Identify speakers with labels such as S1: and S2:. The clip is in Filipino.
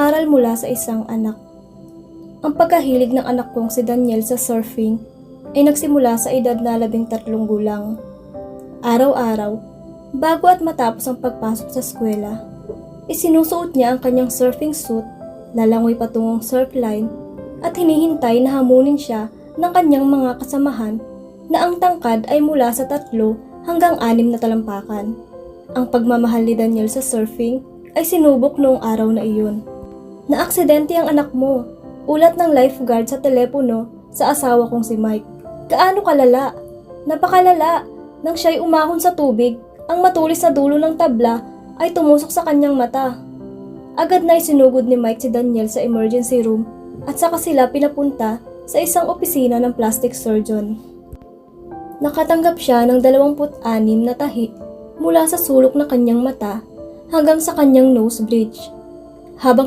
S1: Aral mula sa isang anak. Ang pagkahilig ng anak kong si Daniel sa surfing ay nagsimula sa edad na 13 gulang. Araw-araw, bago at matapos ang pagpasok sa eskwela, isinusuot niya ang kanyang surfing suit, lalangoy patungong surfline, at hinihintay na hamunin siya ng kanyang mga kasamahan na ang tangkad ay mula sa 3 hanggang 6 na talampakan. Ang pagmamahal ni Daniel sa surfing ay sinubok noong araw na iyon. Naaksidente ang anak mo, ulat ng lifeguard sa telepono sa asawa kong si Mike. Gaano kalala? Napakalala. Nang siya'y umahon sa tubig, ang matulis na dulo ng tabla ay tumusok sa kanyang mata. Agad na isinugod ni Mike si Daniel sa emergency room at saka sila pinapunta sa isang opisina ng plastic surgeon. Nakatanggap siya ng 26 na tahi mula sa sulok ng kanyang mata hanggang sa kanyang nose bridge. Habang